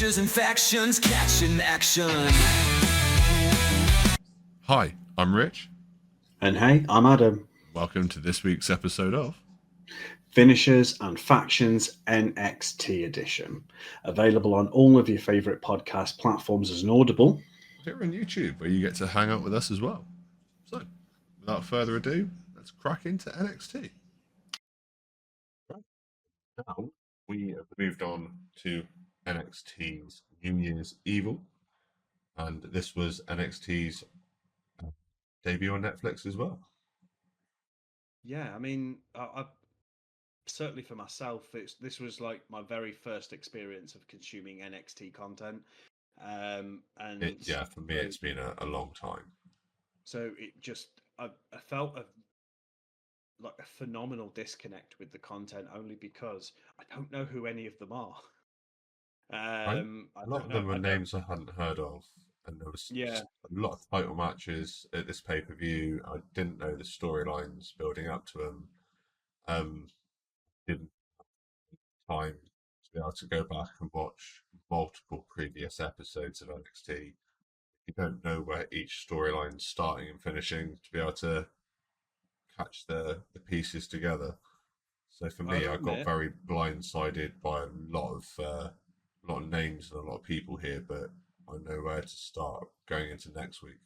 Finishers and factions catching action. Hi, I'm Rich. And hey, I'm Adam. Welcome to this week's episode of Finishers and Factions NXT Edition. Available on all of your favourite podcast platforms as an Audible. here on YouTube, where you get to hang out with us as well. So, without further ado, let's crack into NXT. Now, we have moved on to NXT's New Year's Evil, and this was NXT's debut on Netflix as well. Yeah, I mean, I certainly for myself, this was like my very first experience of consuming NXT content, and For me, it's been a long time. So it just, I felt like a phenomenal disconnect with the content, only because I don't know who any of them are. Right? A lot of them were names I hadn't heard of, and there was a lot of title matches at this pay-per-view. I didn't know the storylines building up to them. Didn't have time to be able to go back and watch multiple previous episodes of NXT. You don't know where each storyline's starting and finishing to be able to catch the pieces together. So for me, I got very blindsided by a lot of names and a lot of people here, but I know where to start going into next week.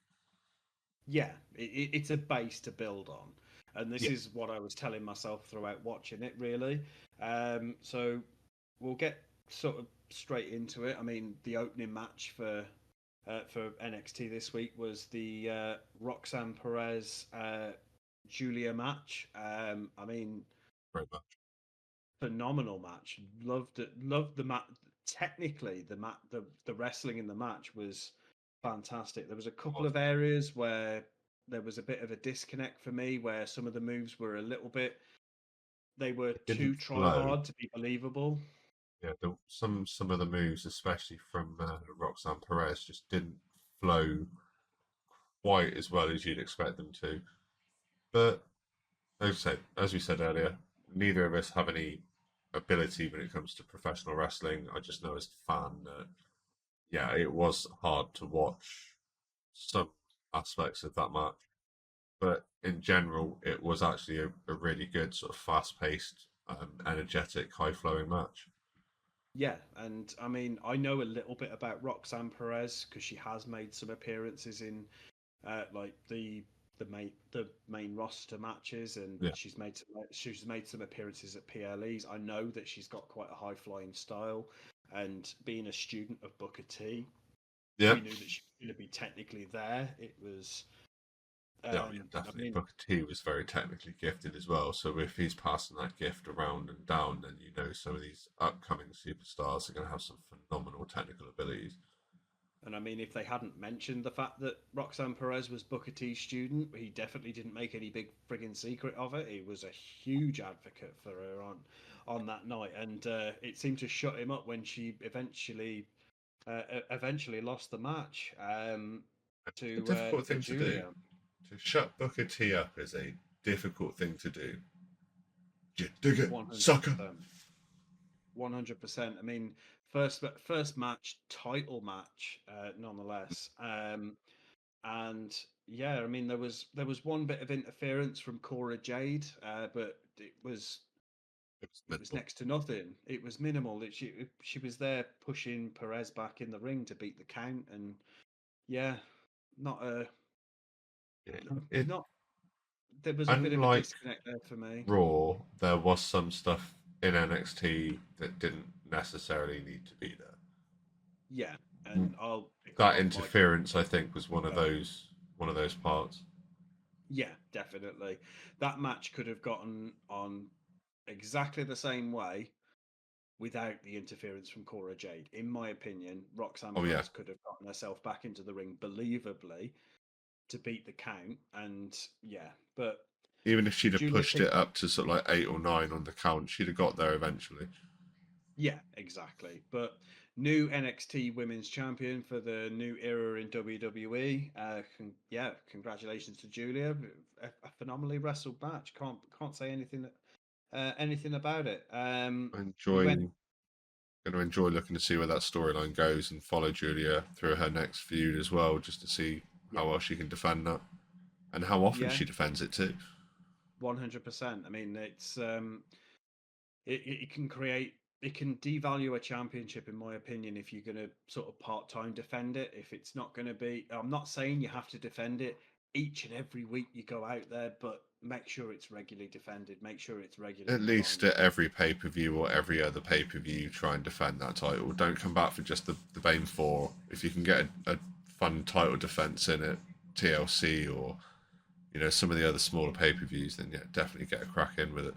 Yeah, it's a base to build on, and this is what I was telling myself throughout watching it. Really, so we'll get sort of straight into it. I mean, the opening match for NXT this week was the Roxanne Perez Julia match. I mean, Great match. Phenomenal match. Loved it. Loved the match. Technically, the wrestling in the match was fantastic. There was a couple of areas where there was a bit of a disconnect for me, where some of the moves were a little bit. They were too try hard to be believable. Yeah, some of the moves, especially from Roxanne Perez, just didn't flow quite as well as you'd expect them to. But as we said earlier, neither of us have any ability when it comes to professional wrestling. I just know as a fan that, yeah, it was hard to watch some aspects of that match. But in general, it was actually a really good, sort of fast-paced, energetic, high-flowing match. Yeah, and I mean, I know a little bit about Roxanne Perez because she has made some appearances in like the main roster matches, and she's made some appearances at PLEs. I know that she's got quite a high flying style, and being a student of Booker T, we knew that she was going to be technically there. It was. Definitely. Booker T was very technically gifted as well. So if he's passing that gift around and down, then you know some of these upcoming superstars are going to have some phenomenal technical abilities. And I mean, if they hadn't mentioned the fact that Roxanne Perez was Booker T's student, he definitely didn't make any big friggin' secret of it. He was a huge advocate for her on that night, and it seemed to shut him up when she eventually lost the match to a difficult thing Julia. To do. To shut Booker T up is a difficult thing to do. You dig it, 100%. Sucker. 100%. I mean, first match, title match, nonetheless. And yeah, I mean, there was one bit of interference from Cora Jade, but it was next to nothing. It was minimal. She was there pushing Perez back in the ring to beat the count, and yeah, not a. There was a bit of a disconnect there for me. Raw, there was some stuff in NXT that didn't necessarily need to be there. Yeah, and that interference, I think, was one of those parts. Yeah, definitely. That match could have gotten on exactly the same way without the interference from Cora Jade. In my opinion, Roxanne Perez could have gotten herself back into the ring believably to beat the count, and but even if she'd have pushed it up to sort of like 8 or 9 on the count, she'd have got there eventually. Yeah, exactly. But new NXT Women's Champion for the new era in WWE. Congratulations to Julia. A phenomenally wrestled match. Can't say anything about it. going to enjoy looking to see where that storyline goes and follow Julia through her next feud as well, just to see Yeah. how well she can defend that and how often Yeah. she defends it too. 100%. I mean, it can create, it can devalue a championship, in my opinion, if you're going to sort of part-time defend it. If it's not going to be, I'm not saying you have to defend it each and every week you go out there, but make sure it's regularly defended. Make sure it's regularly At in the least limelight. at every pay-per-view or every other pay-per-view, try and defend that title. Don't come back for just the Bane 4. If you can get a fun title defense in at TLC or some of the other smaller pay-per-views, then yeah, definitely get a crack in with it.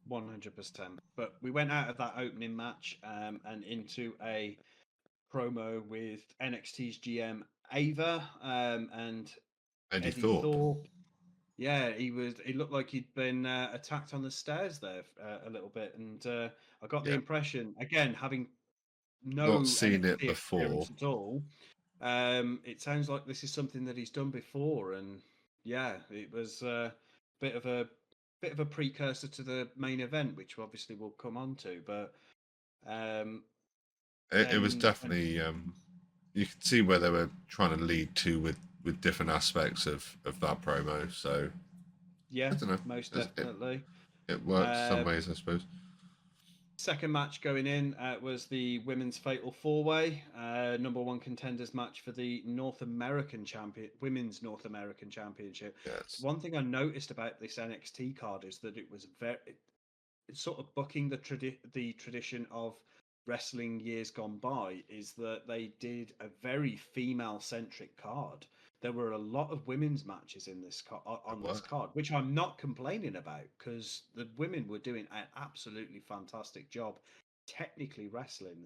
100%. But we went out of that opening match and into a promo with NXT's GM Ava and Eddie Eddie Thorpe. Thorpe. Yeah, he was. He looked like he'd been attacked on the stairs there a little bit, and I got the Yeah, impression, again, having not no seen it NXT before. experience at all. It sounds like this is something that he's done before, and yeah, it was bit of a precursor to the main event, which obviously we'll come on to. But um, It was then definitely you could see where they were trying to lead to with different aspects of that promo. So I yeah, don't know. most It, definitely. it works some Uh, ways, I suppose. Second match going in was the women's fatal four way, number one contenders match for the women's North American Championship. Yes. One thing I noticed about this NXT card is that it was it's sort of bucking the tradition of wrestling years gone by. Is that they did a very female centric card. There were a lot of women's matches in on this card, which I'm not complaining about because the women were doing an absolutely fantastic job technically wrestling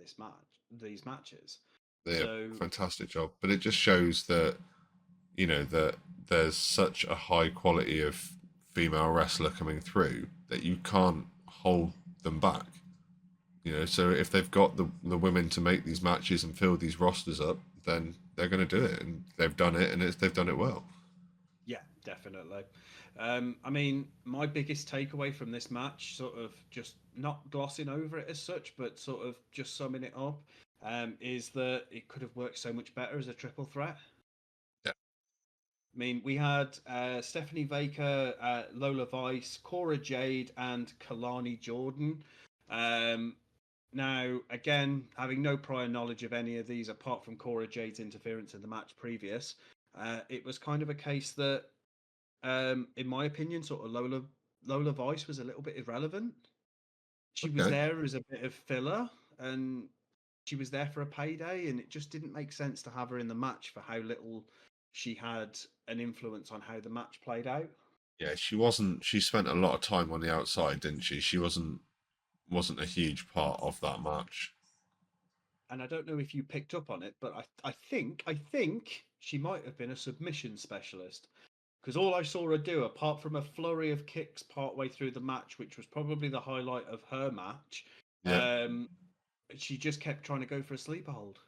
these matches. They're So fantastic job, but it just shows that that there's such a high quality of female wrestler coming through that you can't hold them back. So if they've got the women to make these matches and fill these rosters up, then they're going to do it, and they've done it, and they've done it well. yeah, definitely. I mean, my biggest takeaway from this match, sort of just not glossing over it as such, but sort of just summing it up, is that it could have worked so much better as a triple threat. Yeah. I mean, we had Stephanie Baker, Lola Vice, Cora Jade, and Kalani Jordan. Now, again, having no prior knowledge of any of these apart from Cora Jade's interference in the match previous, it was kind of a case that, in my opinion, sort of Lola Vice was a little bit irrelevant. She was Okay. there as a bit of filler, and she was there for a payday, and it just didn't make sense to have her in the match for how little she had an influence on how the match played out. Yeah, she wasn't. She spent a lot of time on the outside, didn't she? She wasn't a huge part of that match. And I don't know if you picked up on it, but I think she might have been a submission specialist because all I saw her do, apart from a flurry of kicks partway through the match, which was probably the highlight of her match, Yeah. she just kept trying to go for a sleeper hold.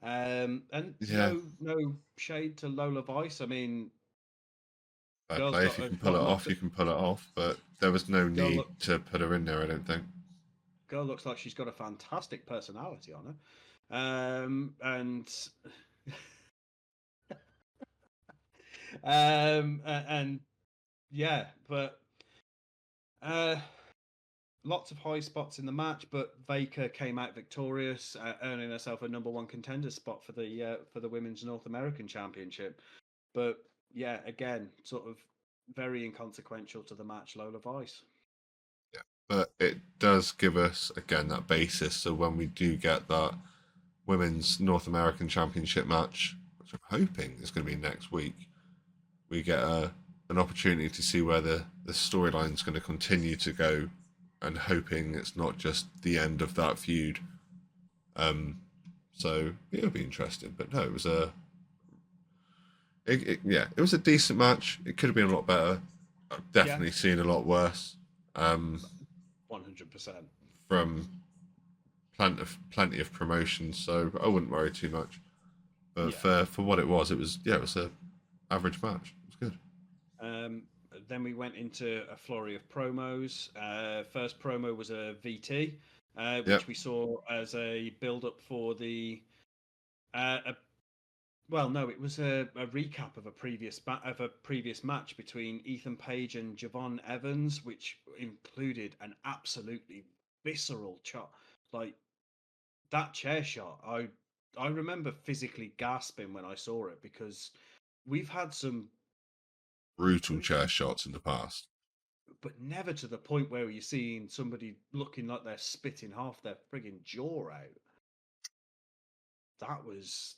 And Yeah. no shade to Lola Vice. I mean, Fair girl's play. If you can pull it off, you can pull it off. But there was no girl need look, to put her in there, I don't think. girl looks like she's got a fantastic personality on her. And and yeah, but lots of high spots in the match, but Baker came out victorious, earning herself a number one contender spot for the Women's North American Championship. But yeah, again, sort of very inconsequential to the match, Lola Vice. Yeah. But it does give us again that basis. So when we do get that Women's North American Championship match, which I'm hoping is going to be next week, we get an opportunity to see where the storyline is going to continue to go, and hoping it's not just the end of that feud. So it'll be interesting. But no, it was it was a decent match. It could have been a lot better. I've definitely seen a lot worse. 100%. From plenty of promotions, so I wouldn't worry too much. But for what it was a average match. It was good. Then we went into a flurry of promos. First promo was a VT. Yep. which we saw as a build up for the. Well, no, it was a recap of a previous match between Ethan Page and Javon Evans, which included an absolutely visceral shot. Like that chair shot, I remember physically gasping when I saw it because we've had some, Brutal chair shots in the past. but never to the point where you're seeing somebody looking like they're spitting half their frigging jaw out.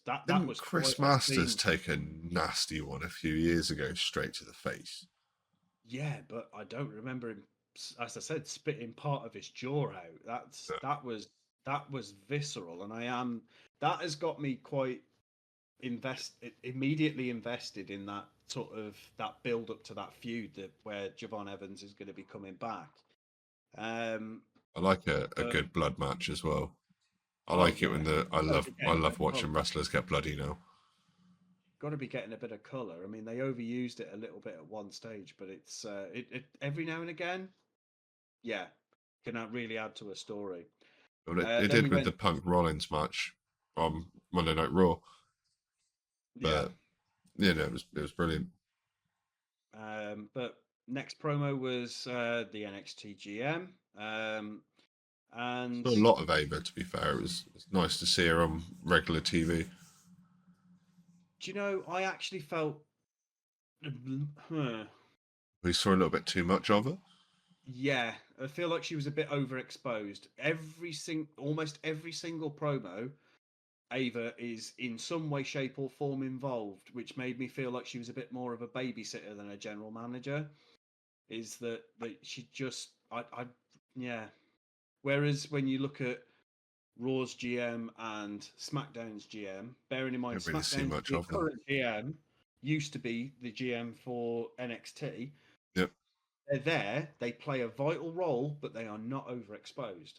That Didn't was quite Chris a Masters scene. take a nasty one a few years ago straight to the face? Yeah, but I don't remember him, as I said, spitting part of his jaw out. Yeah. That was visceral, and that has got me quite immediately invested in that sort of that build up to that feud that where Javon Evans is going to be coming back. Um, I like a but good blood match as well. I oh like it yeah, when I love watching wrestlers get bloody now. got to be getting a bit of color. I mean, they overused it a little bit at one stage, but it every now and again, yeah, can really add to a story. Well, it Then did we with went, the Punk Rollins match on Monday Night Raw, yeah. but it was brilliant. But next promo was the NXT GM, and Saw a lot of Ava. To be fair, it's nice to see her on regular TV. do you know? I actually felt, huh, We saw a little bit too much of her. yeah, I feel like she was a bit overexposed. Almost every single promo, Ava is in some way, shape, or form involved, which made me feel like she was a bit more of a babysitter than a general manager. Is that she just, yeah. Whereas when you look at Raw's GM and SmackDown's GM, bearing in mind Didn't really see SmackDown's much of them. current GM used to be the GM for NXT. Yep. They're there, they play a vital role, but they are not overexposed.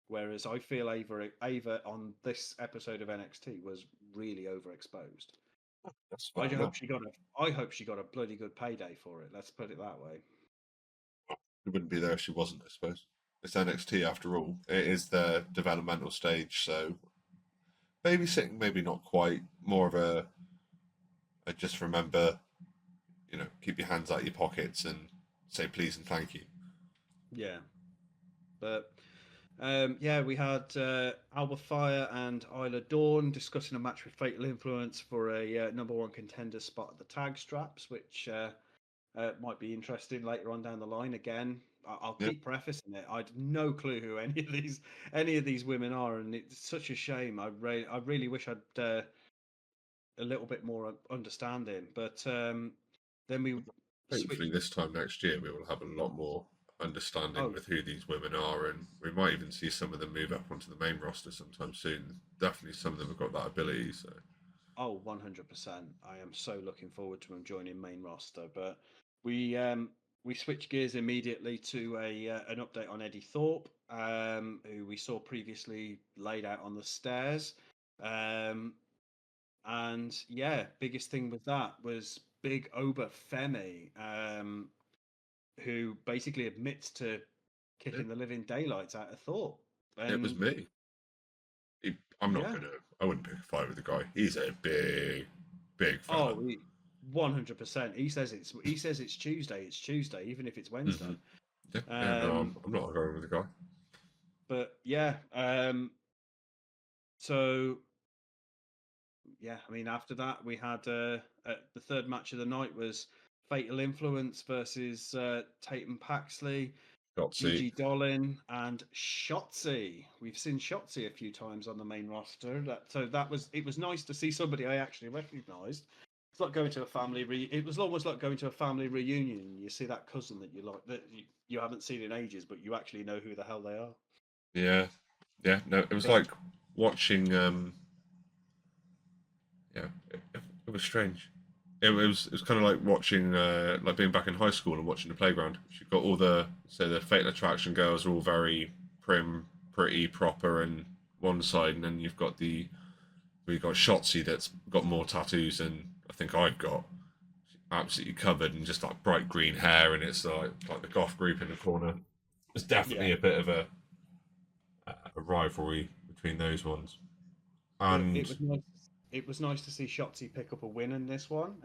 Whereas I feel Ava on this episode of NXT was really overexposed. That's I fair hope enough. she got a I hope she got a bloody good payday for it. Let's put it that way. It wouldn't be there if she wasn't, I suppose. It's NXT after all. It is the developmental stage, so babysitting maybe not quite. More of a just remember, keep your hands out of your pockets and say please and thank you. Yeah, but yeah, we had Alba Fire and Isla Dawn discussing a match with Fatal Influence for a number one contender spot at the tag straps, which might be interesting later on down the line. Again, I'll Yep. keep prefacing it. I have no clue who any of these women are, and it's such a shame. I really wish I'd a little bit more understanding. But then we Hopefully, switched. this time next year, we will have a lot more understanding Oh, with who these women are, and we might even see some of them move up onto the main roster sometime soon. Definitely, some of them have got that ability. So, oh, 100%. I am so looking forward to him joining main roster. But we switched gears immediately to an update on Eddie Thorpe, who we saw previously laid out on the stairs. And yeah, biggest thing with that was Big Oba Femi, who basically admits to yeah, kicking the living daylights out of Thorpe. it was And me. I'm not yeah, gonna. I wouldn't pick a fight with the guy. He's a big, big fella. oh, 100%. He says it's Tuesday. It's Tuesday, even if it's Hmm. Wednesday. Yeah, yeah. No, Um, I'm not going with the guy. but yeah, so yeah, I mean, after that we had the third match of the night was Fatal Influence versus Tatum Paxley, Got seat. Gigi Dolin, and Shotzi. We've seen Shotzi a few times on the main roster. It was nice to see somebody I actually recognised. It's like going to a it was almost like going to a family reunion. You see that cousin that you like that you haven't seen in ages, but you actually know who the hell they are. Yeah, yeah. No, it was But like watching. Yeah, it was strange. It was kind of like watching, like being back in high school and watching the playground. You've got all the Fatal Attraction girls are all very prim, pretty, proper, and one side, and then we've got Shotzi that's got more tattoos than I think I've got. Absolutely covered in just like bright green hair, and it's like the goth group in the corner. It's yeah, definitely a bit of a a rivalry between those ones. But And it was nice. It was nice to see Shotzi pick up a win in this one.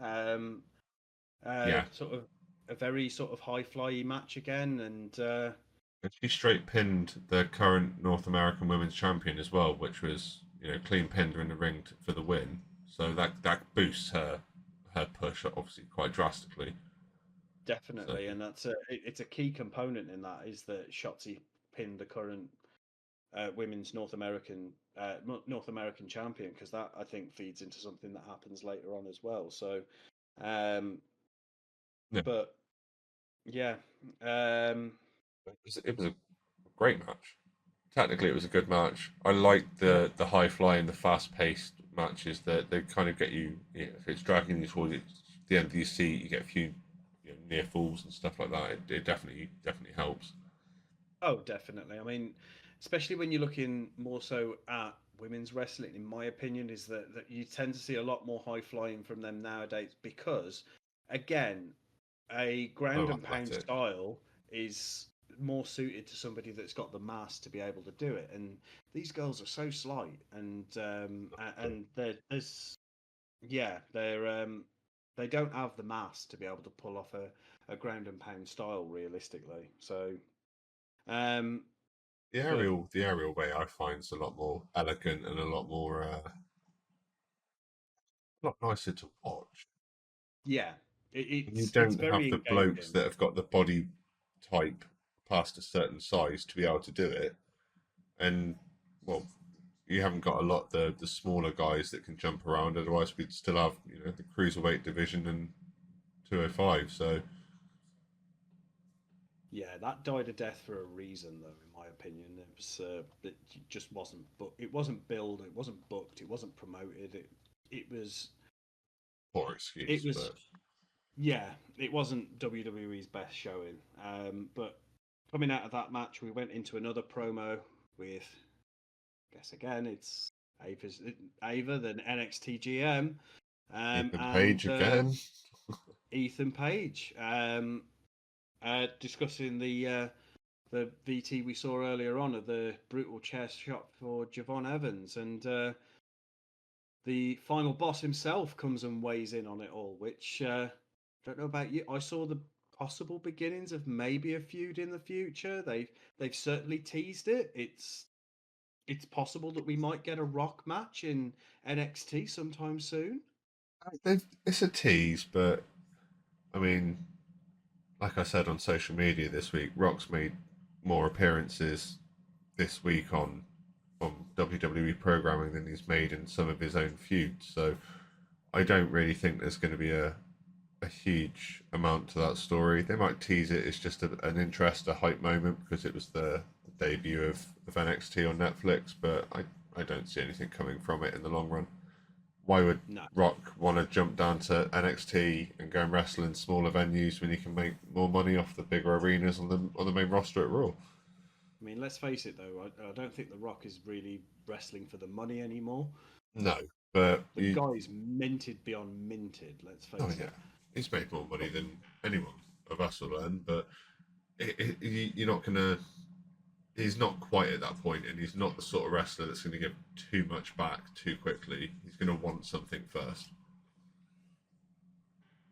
yeah, Sort of a very sort of high flyy match again, and and she straight pinned the current North American Women's Champion as well, which was clean pinned her in the ring for the win. So that boosts her push obviously quite drastically. So definitely, and it's a key component in that is that Shotzi pinned the current women's North American champion, because that I think feeds into something that happens later on as well. So, um, yeah, but yeah, um, it was a great match. Technically, it was a good match. I like yeah. the high flying, the fast paced matches that they kind of get you. If it's dragging you towards the end of your seat, you get a few near falls and stuff like that. It definitely helps. Oh, definitely. I mean, especially when you're looking more so at women's wrestling, in my opinion, is that you tend to see a lot more high flying from them nowadays because, again, a ground Oh, and pound athletic. style is more suited to somebody that's got the mass to be able to do it. And these girls are so slight, and there's yeah, they don't have the mass to be able to pull off a ground and pound style realistically. So, um, but The aerial way I find is a lot more elegant and a lot nicer to watch. yeah, And you it's don't have very the blokes engaging. that have got the body type past a certain size to be able to do it. And well, you haven't got a lot the smaller guys that can jump around. Otherwise, we'd still have the cruiserweight division and 205. So Yeah, that died a death for a reason, though, in my opinion. It just wasn't, but it wasn't billed, it wasn't booked, it wasn't promoted. It was, poor it excuse, was, but yeah, it wasn't WWE's best showing. But coming out of that match, we went into another promo with, I guess again, it's Ava, the NXT GM, Ethan and Page again. Ethan Page, discussing the VT we saw earlier on of the brutal chair shot for Javon Evans, and the final boss himself comes and weighs in on it all. Which don't know about you, I saw the possible beginnings of maybe a feud in the future. They've certainly teased it. It's possible that we might get a Rock match in NXT sometime soon. It's a tease, but I mean, like I said on social media this week, Rock's made more appearances this week on WWE programming than he's made in some of his own feuds. So I don't really think there's going to be a huge amount to that story. They might tease it as just an interest, a hype moment because it was the debut of NXT on Netflix, but I don't see anything coming from it in the long run. Why would No, Rock want to jump down to NXT and go and wrestle in smaller venues when he can make more money off the bigger arenas on the main roster at Raw? I mean, let's face it though. I don't think The Rock is really wrestling for the money anymore. No, but The guy's minted beyond minted. Let's oh face yeah, it. he's made more money than anyone of us will earn, but you're not gonna. He's not quite at that point, and he's not the sort of wrestler that's going to give too much back too quickly. He's going to want something first.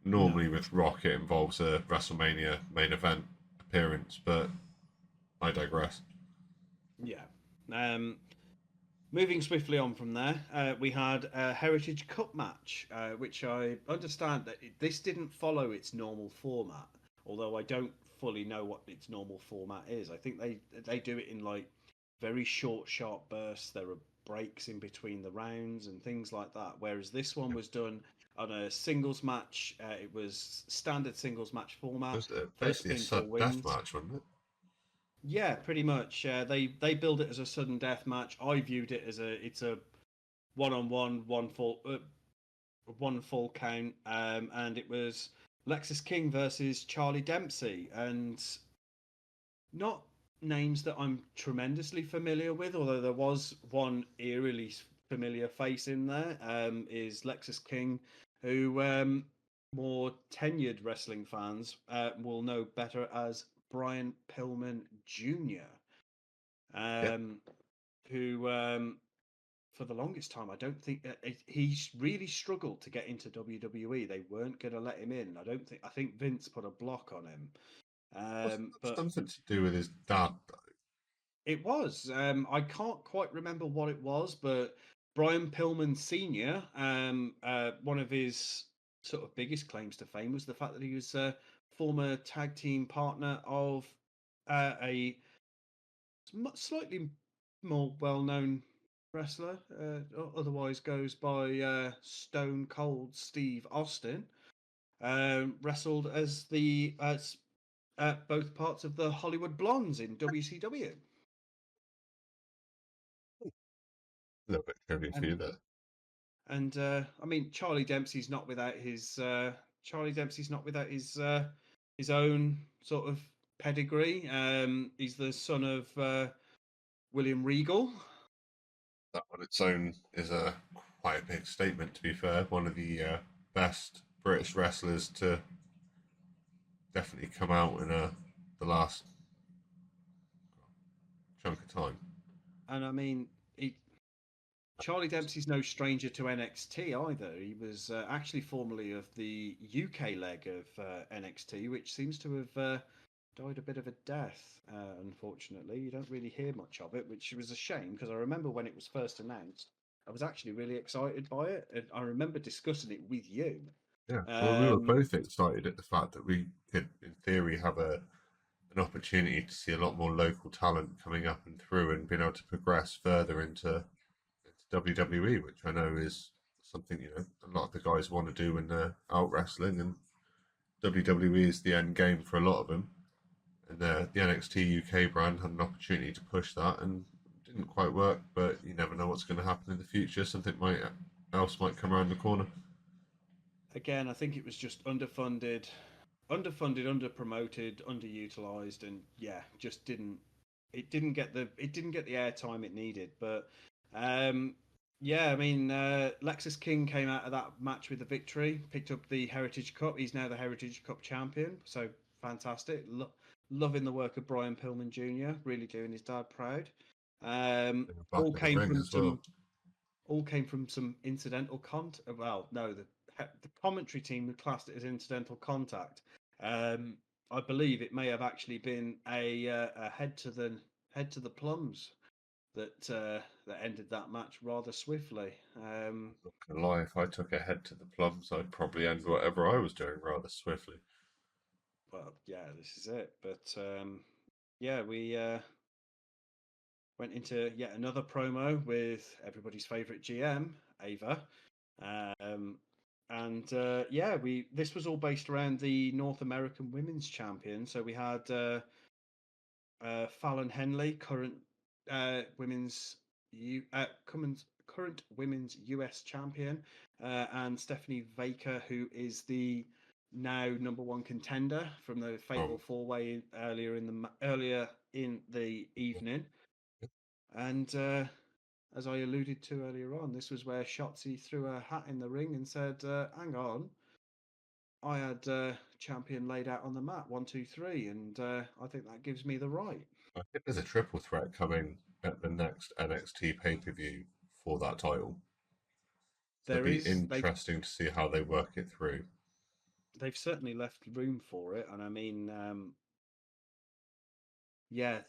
No. Normally, with Rock, it involves a WrestleMania main event appearance, but I digress. Yeah. Um, Moving swiftly on from there, we had a Heritage Cup match, which I understand that this didn't follow its normal format, although I don't fully know what its normal format is. I think they do it in like very short, sharp bursts. There are breaks in between the rounds and things like that. Whereas this one was done on a singles match. It was standard singles match It format. was First basically a pinfall sudden death wins. match, wasn't it? Yeah, pretty much. They build it as a sudden death match. I viewed it as it's a one on one full count, and it was Lexus King versus Charlie Dempsey, and not names that I'm tremendously familiar with, although there was one eerily familiar face in there. Is Lexus King, who more tenured wrestling fans will know better as Brian Pillman Jr. Yeah. Um, who for the longest time, I don't think really struggled to get into WWE. They weren't going to let him in. I think Vince put a block on him. Wasn't that But something to do with his dad, though? it was. I can't quite remember what it was, but Brian Pillman Sr., one of his sort of biggest claims to fame was the fact that he was a former tag team partner of a slightly more well-known wrestler, otherwise goes by Stone Cold Steve Austin. Wrestled as both parts of the Hollywood Blondes in WCW. A little bit trivia for And you there. I mean, Charlie Dempsey's not without his own sort of pedigree. He's the son of William Regal. That on its own is a quite a big statement, to be fair. One of the best British wrestlers to definitely come out in the last chunk of time. And I mean, Charlie Dempsey's no stranger to NXT either. He was actually formerly of the UK leg of NXT, which seems to have died a bit of a death, unfortunately. You don't really hear much of it, which was a shame because I remember when it was first announced, I was actually really excited by it. And I remember discussing it with you. Yeah, well, we were Um, both excited at the fact that we could, in theory, have an opportunity to see a lot more local talent coming up and through and being able to progress further into WWE, which I know is something a lot of the guys want to do when they're out wrestling, and WWE is the end game for a lot of them. And the NXT UK brand had an opportunity to push that and didn't quite work, but you never know what's going to happen in the future. Something else might come around the corner. Again, I think it was just underpromoted, underutilized, and yeah, just didn't get the airtime it needed. But um, yeah, I mean, Lexus King came out of that match with the victory, picked up the Heritage Cup. He's now the Heritage Cup champion, so fantastic. Loving the work of Brian Pillman Jr., really doing his dad proud. They were back All in the came ring from as well. incidental well, no, the commentary team classed it as incidental contact. I believe it may have actually been a head to the plums that ended that match rather swiftly. Not gonna lie, if I took a head to the plums, I'd probably end whatever I was doing rather swiftly. Well, yeah, this is it. But yeah, we went into yet another promo with everybody's favorite GM, Ava. Um, and yeah, we this was all based around the North American Women's Champion. So we had Fallon Henley, women's current women's US champion, and Stephanie Baker, who is the now number one contender from the Fatal Oh, Four Way earlier in the evening. And as I alluded to earlier on, this was where Shotzi threw her hat in the ring and said, "Hang on, I had champion laid out on the mat, 1, 2, 3, and I think that gives me the right." I think there's a triple threat coming at the next NXT pay-per-view for that title. So it'll There be is interesting to see how they work it through. they've certainly left room for it, and I mean, yeah,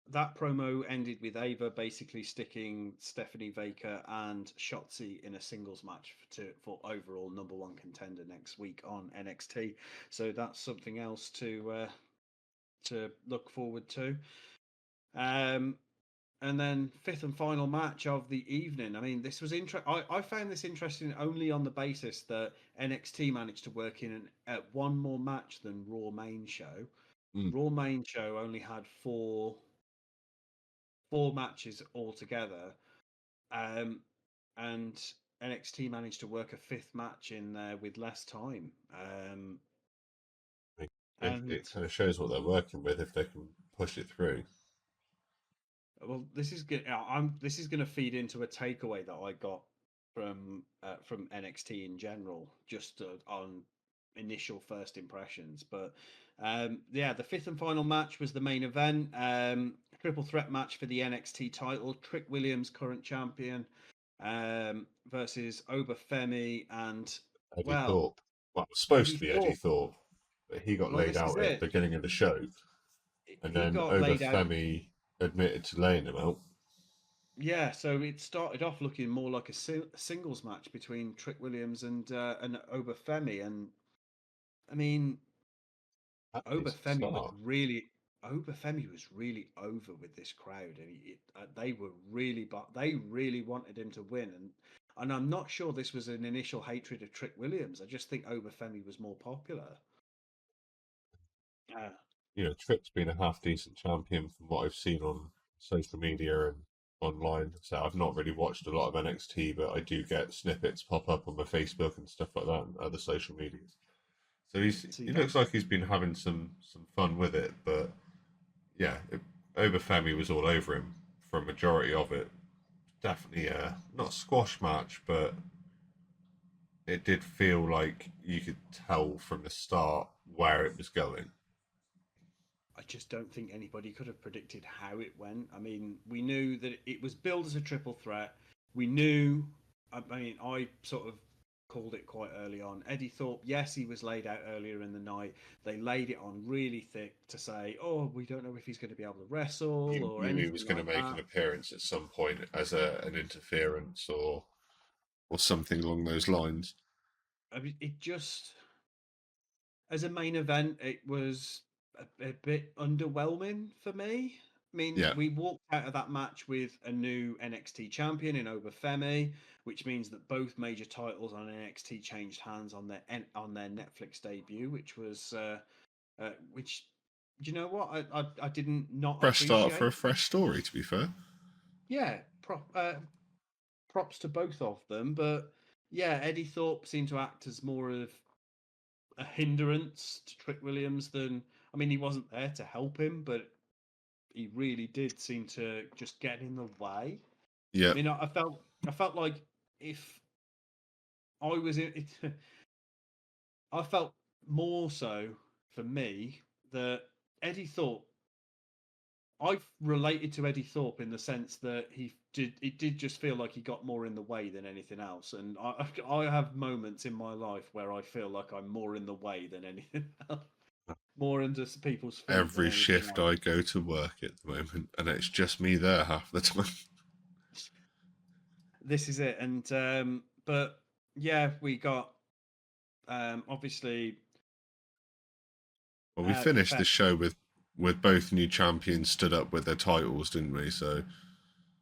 that promo ended with Ava basically sticking Stephanie Baker and Shotzi in a singles match for overall number one contender next week on NXT. So that's something else to look forward to. Um, and then fifth and final match of the evening. I mean, this was interesting. I found this interesting only on the basis that NXT managed to work in one more match than Raw main show. Mm. Raw main show only had four matches altogether, and NXT managed to work a fifth match in there with less time. And It kind of shows what they're working with if they can push it through. well, this is going to feed into a takeaway that I got from NXT in general, just on initial first impressions. But yeah, the fifth and final match was the main event. Triple threat match for the NXT title. Trick Williams, current champion, versus Obafemi and, Eddie well, Thorpe. Well, it was supposed Eddie to be Eddie Thorpe. Thorpe, but he got Well, laid this is out at it. the beginning of the show, and He then got laid out. Obafemi admitted to laying him out. Yeah, so it started off looking more like a singles match between Trick Williams and Obafemi, and I mean, Had a decent Obafemi was start. really Obafemi was really over with this crowd, and they were really, but they really wanted him to win, and I'm not sure this was an initial hatred of Trick Williams. I just think Obafemi was more popular. Yeah, You know, Trick's been a half decent champion from what I've seen on social media and online. So I've not really watched a lot of NXT, but I do get snippets pop up on my Facebook and stuff like that and other social medias. So see he that. looks like he's been having some fun with it, but yeah, Obafemi was all over him for a majority of it. Definitely not a squash match, but it did feel like you could tell from the start where it was going. I just don't think anybody could have predicted how it went. I mean, we knew that it was billed as a triple threat. We knew, I mean, I sort of called it quite early on. Eddie Thorpe, yes, he was laid out earlier in the night. They laid it on really thick to say, oh, we don't know if he's going to be able to wrestle You or knew he was anything going to like make that. an appearance at some point as an interference or something along those lines. I mean, it just, as a main event, it was a bit underwhelming for me. I mean, Yeah, we walked out of that match with a new NXT champion in Obafemi, which means that both major titles on NXT changed hands on their Netflix debut, which was which, do you know what, I didn't not fresh start for appreciate. a fresh story. To be fair, Yeah, props to both of them, but yeah, Eddie Thorpe seemed to act as more of a hindrance to Trick Williams than, I mean, he wasn't there to help him, but he really did seem to just get in the way. yeah, I mean, I felt like if I was in it, I felt more so for me that Eddie Thorpe. I've related to Eddie Thorpe in the sense that it did just feel like he got more in the way than anything else, and I have moments in my life where I feel like I'm more in the way than anything else, more under people's feet than every anything shift else. I go to work at the moment, and it's just me there half the time. This is it, and but yeah, we got obviously Well, we the finished the fact, show with both new champions stood up with their titles, didn't we? So,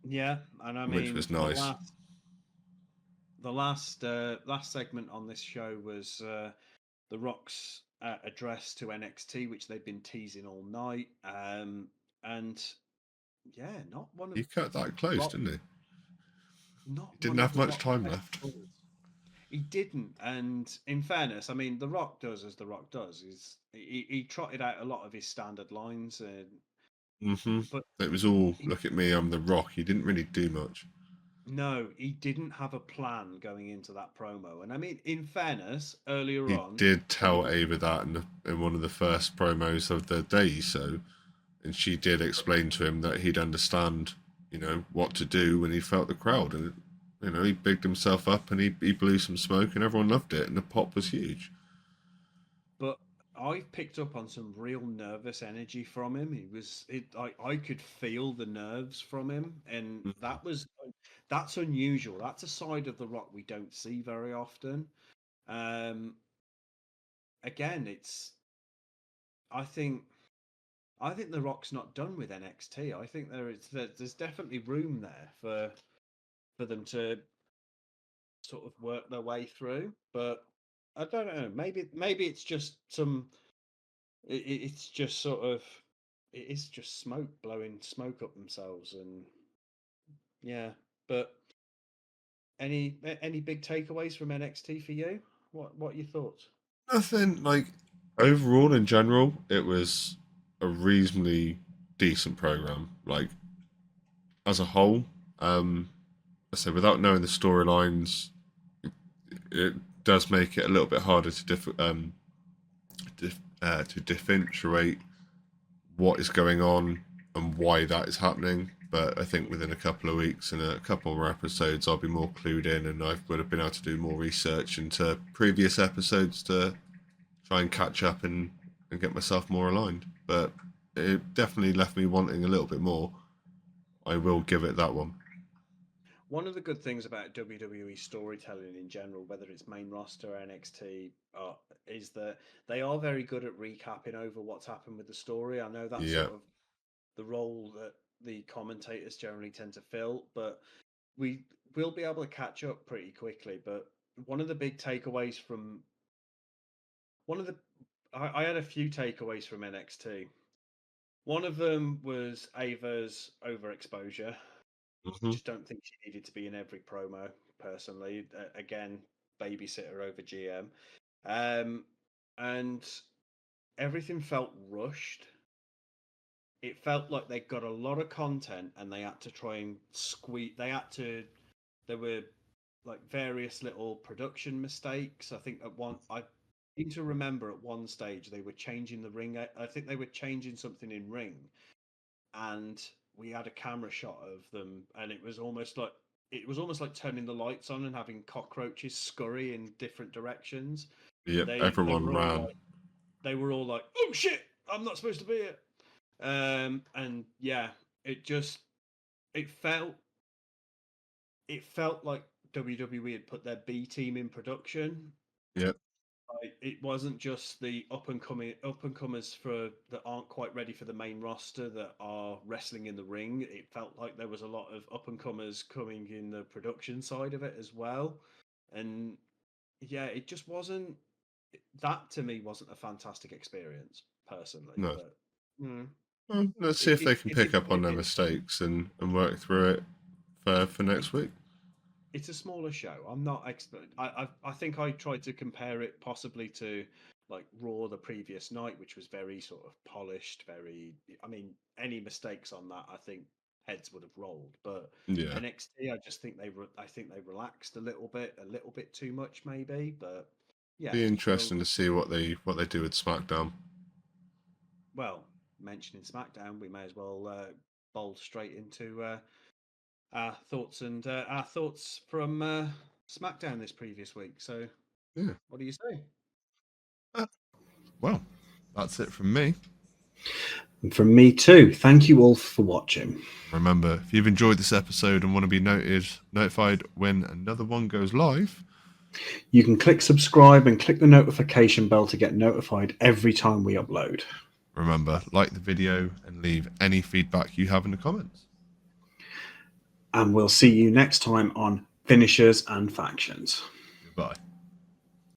yeah, and I which mean was nice. last segment on this show was the Rock's address to NXT, which they've been teasing all night, and yeah, He cut that close, Rock, didn't he? not He didn't one of have the much Rock's time best left. pullers. He didn't, and in fairness, I mean, The Rock does as The Rock does. He trotted out a lot of his standard lines, and Hmm. but It was all, he, look at me, I'm the Rock. He didn't really do much. no, he didn't have a plan going into that promo. And I mean, in fairness, earlier He on, did when he tell Ava that in one of the first promos of the day, so, and she did explain to him that he'd understand, what to do when he felt the crowd, and he bigged himself up and he blew some smoke and everyone loved it, and the pop was huge. but I picked up on some real nervous energy from him. I could feel the nerves from him, and Mhm. that's unusual. That's a side of the Rock we don't see very often. Um, again, I think I think the Rock's not done with NXT. I think there's definitely room there for them to sort of work their way through. But I don't know. Maybe it's just it's just sort of it is just smoke blowing smoke up themselves, and yeah. But any big takeaways from NXT for you? What are your thoughts? Nothing like overall in general, it was a reasonably decent program. Like as a whole, I say without knowing the storylines, it does make it a little bit harder to to differentiate what is going on and why that is happening. But I think within a couple of weeks and a couple more episodes, I'll be more clued in, and I would have been able to do more research into previous episodes to try and catch up and get myself more aligned. But it definitely left me wanting a little bit more. I will give it that one. One of the good things about WWE storytelling in general, whether it's main roster or NXT, is that they are very good at recapping over what's happened with the story. I know that's Yeah. sort of the role that the commentators generally tend to fill, but we will be able to catch up pretty quickly. But one of the big takeaways from one of the I had a few takeaways from NXT. One of them was Ava's overexposure. Mm-hmm. Just don't think she needed to be in every promo. Personally, again, babysitter over GM, and everything felt rushed. It felt like they got a lot of content and they had to try and squeeze. There were like various little production mistakes. I think I seem to remember at one stage they were changing the ring. I think they were changing something in ring, and we had a camera shot of them, and it was almost like turning the lights on and having cockroaches scurry in different directions. Yep. They Everyone were all ran. like, "Oh shit, I'm not supposed to be here." And yeah, it just it felt it felt like WWE had put their B team in production. Yep. Like, it wasn't just the up and comers for that aren't quite ready for the main roster that are wrestling in the ring. It felt like there was a lot of up and comers coming in the production side of it as well. And yeah, it just wasn't that to me wasn't a fantastic experience personally. No. But mm, Well, let's see it, if they it's can it's a pick up on their it, mistakes and work through it for next week. it's a smaller show. I'm not expert. I think I tried to compare it possibly to like Raw the previous night, which was very sort of polished. Very. I mean, any mistakes on that, I think heads would have rolled. But Yeah. NXT, I just think I think they relaxed a little bit too much, maybe. But yeah, Be well, interesting to see what they do with SmackDown. well, mentioning SmackDown, we may as well bowl straight into our thoughts from SmackDown this previous week. So, Yeah. what do you say? Well, that's it from me. And from me too. Thank you all for watching. Remember, if you've enjoyed this episode and want to be notified when another one goes live, You can click subscribe and click the notification bell to get notified every time we upload. remember, like the video and leave any feedback you have in the comments. And we'll see you next time on Finishers and Factions. Goodbye.